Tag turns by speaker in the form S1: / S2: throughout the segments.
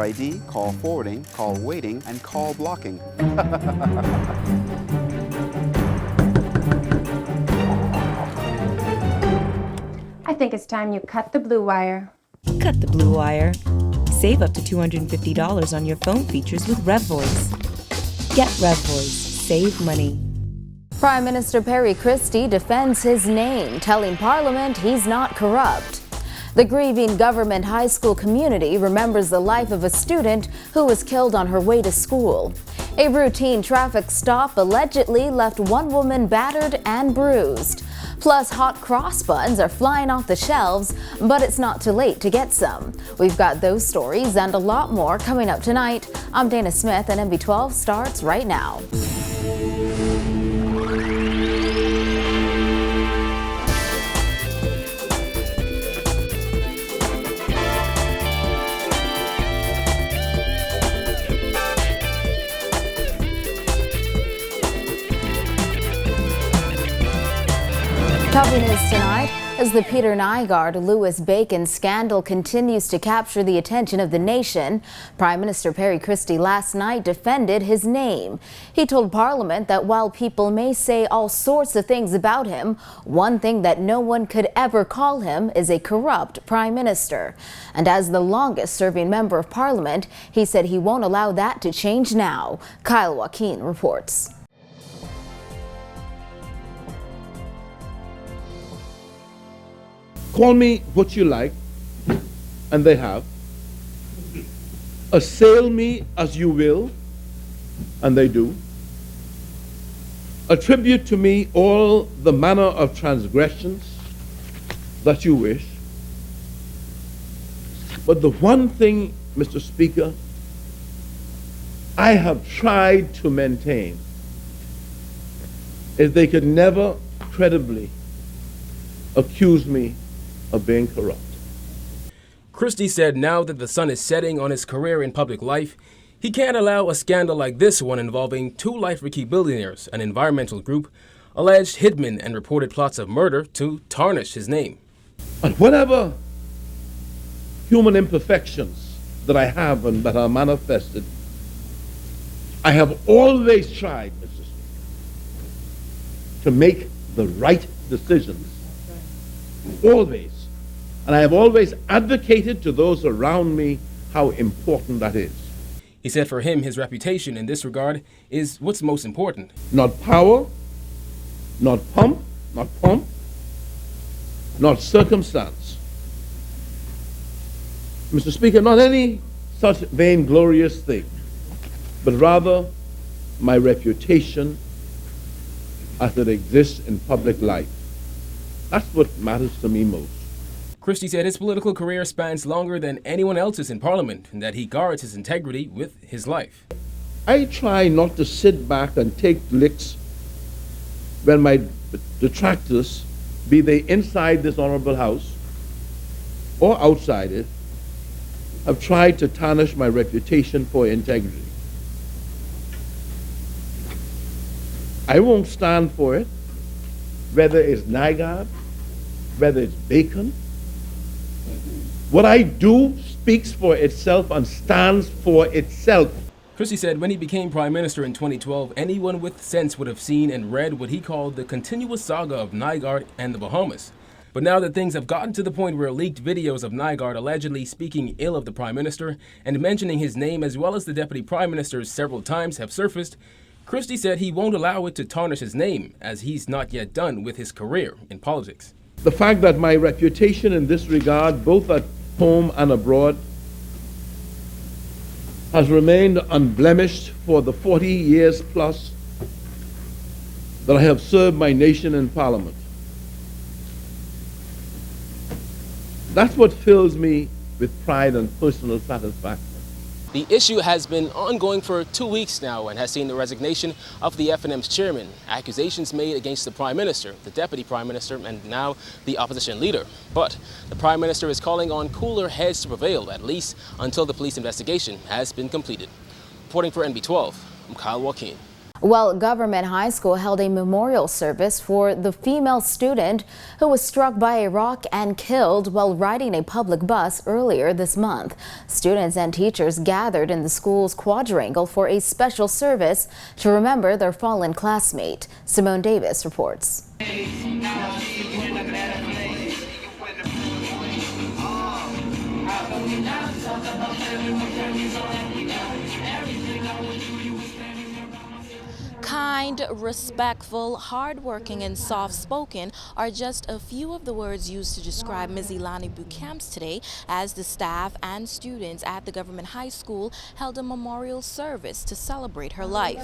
S1: ID, call forwarding, call waiting, and call blocking.
S2: I think it's time you cut the blue wire.
S3: Cut the blue wire. Save up to $250 on your phone features with RevVoice. Get RevVoice. Save money.
S4: Prime Minister Perry Christie defends his name, telling Parliament he's not corrupt. The grieving government high school community remembers the life of a student who was killed on her way to school. A routine traffic stop allegedly left one woman battered and bruised. Plus, hot cross buns are flying off the shelves, but it's not too late to get some. We've got those stories and a lot more coming up tonight. I'm Dana Smith, and NB12 starts right now. Topping news tonight, as the Peter Nygard-Louis Bacon scandal continues to capture the attention of the nation, Prime Minister Perry Christie last night defended his name. He told Parliament that while people may say all sorts of things about him, one thing that no one could ever call him is a corrupt Prime Minister. And as the longest-serving member of Parliament, he said he won't allow that to change now. Kyle Joaquin reports.
S5: Call me what you like, and they have. Assail me as you will, and they do. Attribute to me all the manner of transgressions that you wish. But the one thing, Mr. Speaker, I have tried to maintain is they could never credibly accuse me of being corrupt.
S6: Christie said now that the sun is setting on his career in public life, he can't allow a scandal like this one involving two life-for-key billionaires, an environmental group, alleged hitmen and reported plots of murder to tarnish his name.
S5: And whatever human imperfections that I have and that are manifested, I have always tried, Mr. Speaker, to make the right decisions. Always. And I have always advocated to those around me how important that is.
S6: He said for him, his reputation in this regard is what's most important.
S5: Not power, not pomp, not circumstance. Mr. Speaker, not any such vainglorious thing, but rather my reputation as it exists in public life. That's what matters to me most.
S6: Christie said his political career spans longer than anyone else's in Parliament and that he guards his integrity with his life.
S5: I try not to sit back and take licks when my detractors, be they inside this honorable house or outside it, have tried to tarnish my reputation for integrity. I won't stand for it, whether it's Nygard, whether it's Bacon. What I do speaks for itself and stands for itself.
S6: Christie said when he became Prime Minister in 2012, anyone with sense would have seen and read what he called the continuous saga of Nygard and the Bahamas. But now that things have gotten to the point where leaked videos of Nygard allegedly speaking ill of the Prime Minister and mentioning his name as well as the Deputy Prime Minister several times have surfaced, Christie said he won't allow it to tarnish his name, as he's not yet done with his career in politics.
S5: The fact that my reputation in this regard, both at home and abroad, has remained unblemished for the 40 years plus that I have served my nation in Parliament. That's what fills me with pride and personal satisfaction.
S6: The issue has been ongoing for 2 weeks now and has seen the resignation of the FNM's chairman, accusations made against the Prime Minister, the Deputy Prime Minister, and now the opposition leader. But the Prime Minister is calling on cooler heads to prevail, at least until the police investigation has been completed. Reporting for NB12, I'm Kyle Joaquin.
S4: Well, Government High School held a memorial service for the female student who was struck by a rock and killed while riding a public bus earlier this month. Students and teachers gathered in the school's quadrangle for a special service to remember their fallen classmate. Simone Davis reports.
S7: Kind, respectful, hardworking, and soft-spoken are just a few of the words used to describe Ms. Ilani Bucamps today as the staff and students at the Government High School held a memorial service to celebrate her life.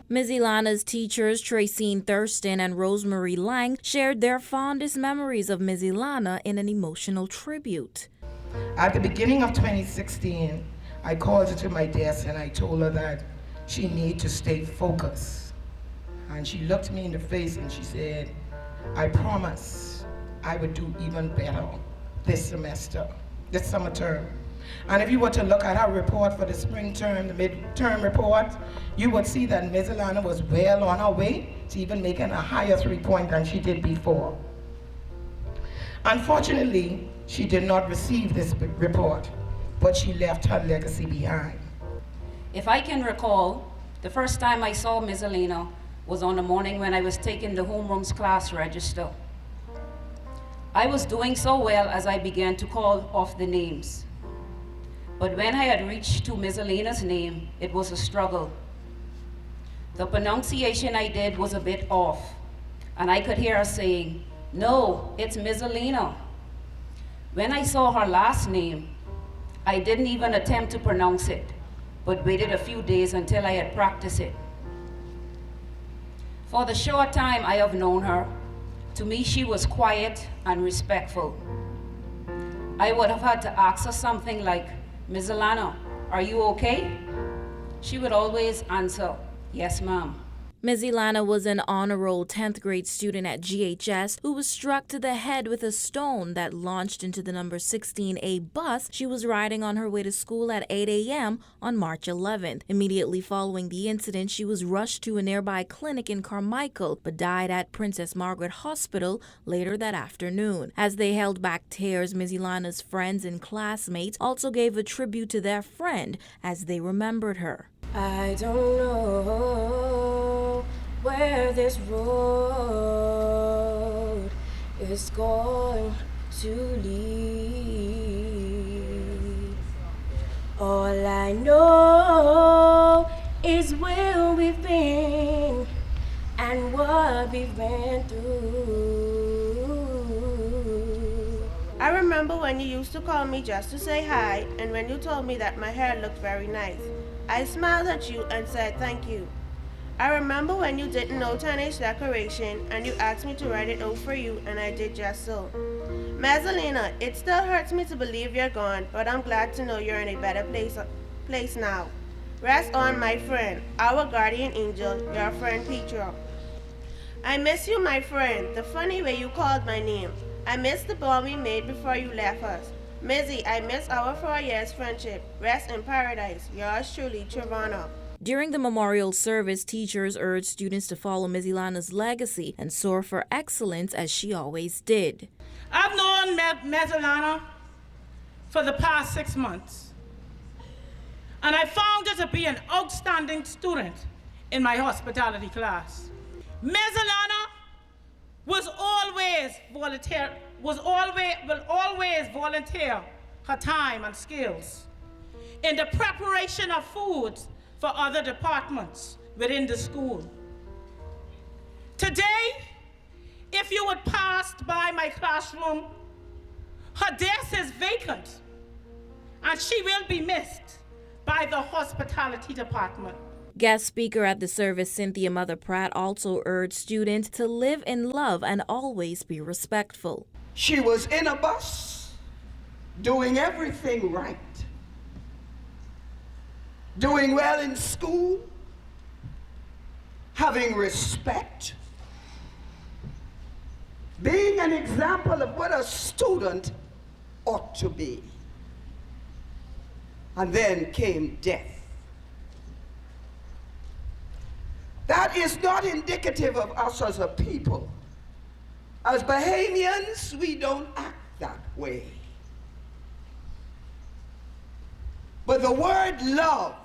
S7: Ms. Ilana's teachers, Tracine Thurston and Rosemary Lang, shared their fondest memories of Ms. Ilana in an emotional tribute.
S8: At the beginning of 2016, I called her to my desk and I told her that she needed to stay focused. And she looked me in the face and she said, I promise I would do even better this semester, this summer term. And if you were to look at her report for the spring term, the mid-term report, you would see that Ms. Ilana was well on her way to even making a higher 3-point than she did before. Unfortunately, she did not receive this report, but she left her legacy behind.
S9: If I can recall, the first time I saw Ms. Ilana was on the morning when I was taking the homeroom's class register. I was doing so well as I began to call off the names. But when I had reached to Ms. Ilana's name, it was a struggle. The pronunciation I did was a bit off, and I could hear her saying, "No, it's Ms. Ilana." When I saw her last name, I didn't even attempt to pronounce it, but waited a few days until I had practiced it. For the short time I have known her, to me she was quiet and respectful. I would have had to ask her something like, "Ms. Ilana, are you okay?" She would always answer, "Yes, ma'am."
S7: Ms. Ilana was an honor roll 10th grade student at GHS who was struck to the head with a stone that launched into the number 16A bus she was riding on her way to school at 8 a.m. on March 11th. Immediately following the incident, she was rushed to a nearby clinic in Carmichael but died at Princess Margaret Hospital later that afternoon. As they held back tears, Ms. Ilana's friends and classmates also gave a tribute to their friend as they remembered her.
S10: I don't know where this road is going to lead. All I know is where we've been and what we've been through.
S11: I remember when you used to call me just to say hi, and when you told me that my hair looked very nice. I smiled at you and said thank you. I remember when you didn't know teenage decoration and you asked me to write it out for you, and I did just so. Ms. Ilana, it still hurts me to believe you're gone, but I'm glad to know you're in a better place now. Rest on, my friend, our guardian angel, your friend Petra. I miss you, my friend, the funny way you called my name. I miss the bond we made before you left us. Mizzy, I miss our 4 years friendship. Rest in paradise. Yours truly, Trevana.
S7: During the memorial service, teachers urged students to follow Ms. Ilana's legacy and soar for excellence as she always did.
S12: I've known Ms. Ilana for the past 6 months, and I found her to be an outstanding student in my hospitality class. Ms. Ilana will always volunteer her time and skills in the preparation of foods for other departments within the school. Today, if you would pass by my classroom, her desk is vacant, and she will be missed by the hospitality department.
S7: Guest speaker at the service, Cynthia Mother Pratt, also urged students to live in love and always be respectful.
S13: She was in a bus, doing everything right, doing well in school, having respect, being an example of what a student ought to be. And then came death. That is not indicative of us as a people. As Bahamians, we don't act that way. But the word love,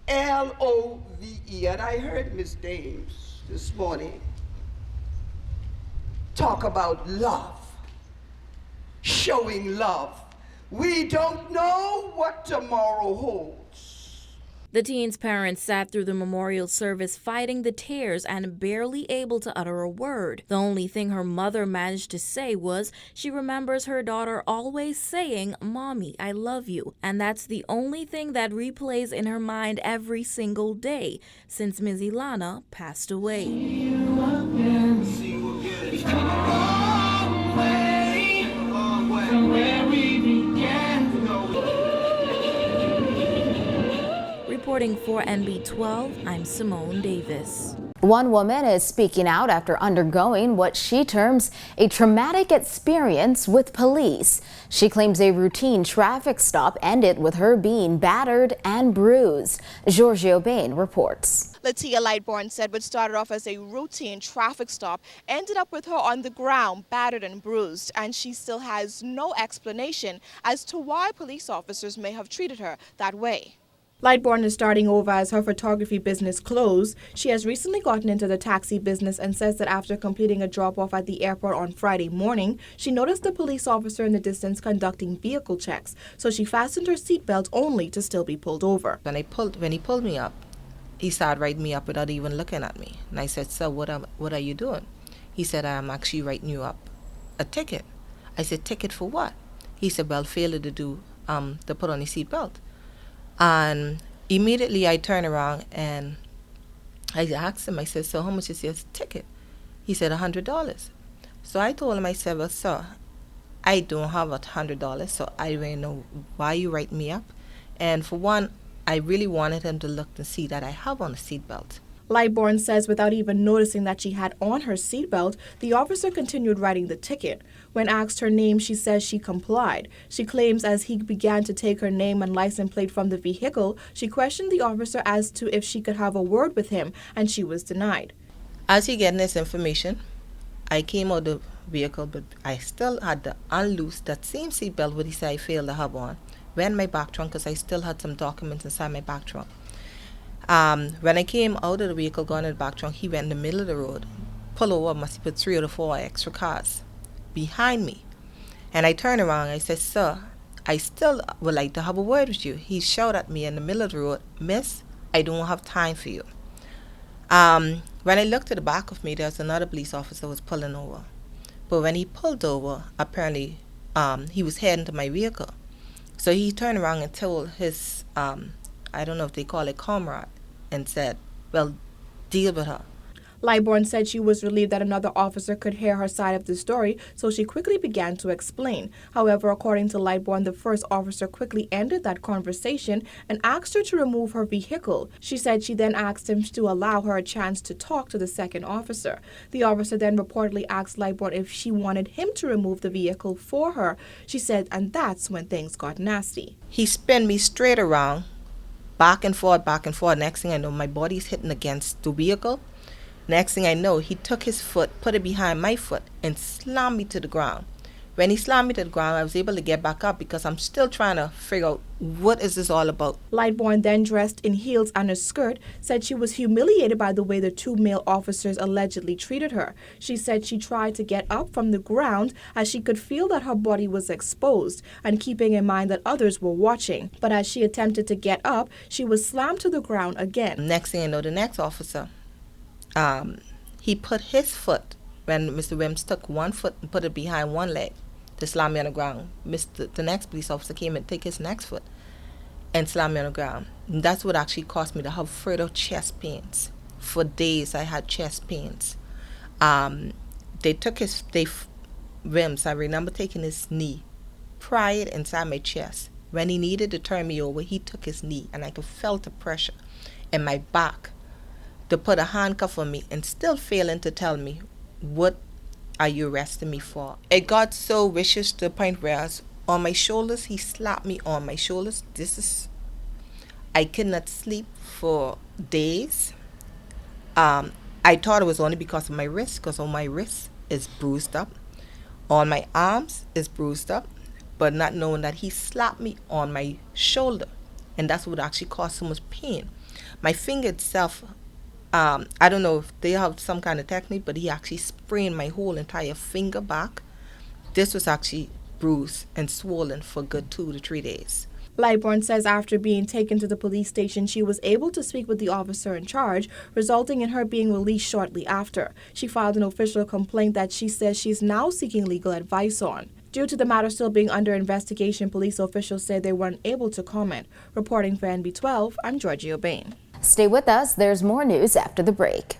S13: L-O-V-E, and I heard Ms. Dames this morning talk about love, showing love. We don't know what tomorrow holds.
S7: The teen's parents sat through the memorial service fighting the tears and barely able to utter a word. The only thing her mother managed to say was she remembers her daughter always saying, "Mommy, I love you." And that's the only thing that replays in her mind every single day since Ms. Ilana passed away. Reporting for NB12, I'm Simone Davis.
S4: One woman is speaking out after undergoing what she terms a traumatic experience with police. She claims a routine traffic stop ended with her being battered and bruised. Giorgio Bain reports.
S14: Latia Lightborn said what started off as a routine traffic stop ended up with her on the ground, battered and bruised, and she still has no explanation as to why police officers may have treated her that way.
S15: Lightborn is starting over as her photography business closed. She has recently gotten into the taxi business and says that after completing a drop-off at the airport on Friday morning, she noticed a police officer in the distance conducting vehicle checks, so she fastened her seatbelt only to still be pulled over.
S16: When he pulled me up, he started writing me up without even looking at me. And I said, "Sir, what are you doing?" He said, "I'm actually writing you up a ticket." I said, "Ticket for what?" He said, "Well, failure to put on your seatbelt." And immediately I turned around and I asked him, I said, "So how much is your ticket?" He said, $100. So I told him, I said, "Well, sir, I don't have $100, so I don't even know why you write me up. And for one, I really wanted him to look and see that I have on a seatbelt."
S15: Lightborn says without even noticing that she had on her seatbelt, the officer continued writing the ticket. When asked her name, she says she complied. She claims as he began to take her name and license plate from the vehicle, she questioned the officer as to if she could have a word with him, and she was denied.
S16: As he getting this information, I came out of the vehicle, but I still had to unloose that same seatbelt what he said I failed to have on. Went in my back trunk because I still had some documents inside my back trunk. When I came out of the vehicle going in the back trunk, he went in the middle of the road, pull over, must have put 3 or 4 extra cars behind me. And I turned around and I said, "Sir, I still would like to have a word with you." He shouted at me in the middle of the road, "Miss, I don't have time for you." When I looked at the back of me, there was another police officer was pulling over. But when he pulled over, apparently he was heading to my vehicle. So he turned around and told his, I don't know if they call it comrade, and said, "Well, deal with her."
S15: Lightborn said she was relieved that another officer could hear her side of the story, so she quickly began to explain. However, according to Lightborn, the first officer quickly ended that conversation and asked her to remove her vehicle. She said she then asked him to allow her a chance to talk to the second officer. The officer then reportedly asked Lightborn if she wanted him to remove the vehicle for her. She said, and that's when things got nasty.
S16: He spun me straight around, back and forth, back and forth. Next thing I know, my body's hitting against the vehicle. Next thing I know, he took his foot, put it behind my foot, and slammed me to the ground. When he slammed me to the ground, I was able to get back up because I'm still trying to figure out what is this all about.
S15: Lightborn, then dressed in heels and a skirt, said she was humiliated by the way the 2 male officers allegedly treated her. She said she tried to get up from the ground as she could feel that her body was exposed and keeping in mind that others were watching. But as she attempted to get up, she was slammed to the ground again.
S16: Next thing I know, the next officer, he put his foot, when Mr. Wims took one foot and put it behind one leg to slam me on the ground. The next police officer came and took his next foot and slammed me on the ground. And that's what actually caused me to have further chest pains. For days I had chest pains. They took Wims, I remember taking his knee, pry it inside my chest. When he needed to turn me over, he took his knee and I could feel the pressure in my back to put a handcuff on me and still failing to tell me, "What are you arresting me for?" It got so vicious to the point where I was on my shoulders. He slapped me on my shoulders. I could not sleep for days. I thought it was only because of my wrist, because on my wrist is bruised up. On my arms is bruised up, but not knowing that he slapped me on my shoulder, and that's what actually caused so much pain. My finger itself, I don't know if they have some kind of technique, but he actually sprained my whole entire finger back. This was actually bruised and swollen for a good 2 to 3 days.
S15: Lightbourne says after being taken to the police station, she was able to speak with the officer in charge, resulting in her being released shortly after. She filed an official complaint that she says she's now seeking legal advice on. Due to the matter still being under investigation, police officials say they weren't able to comment. Reporting for NB12, I'm Georgie O'Bain.
S4: Stay with us. There's more news after the break.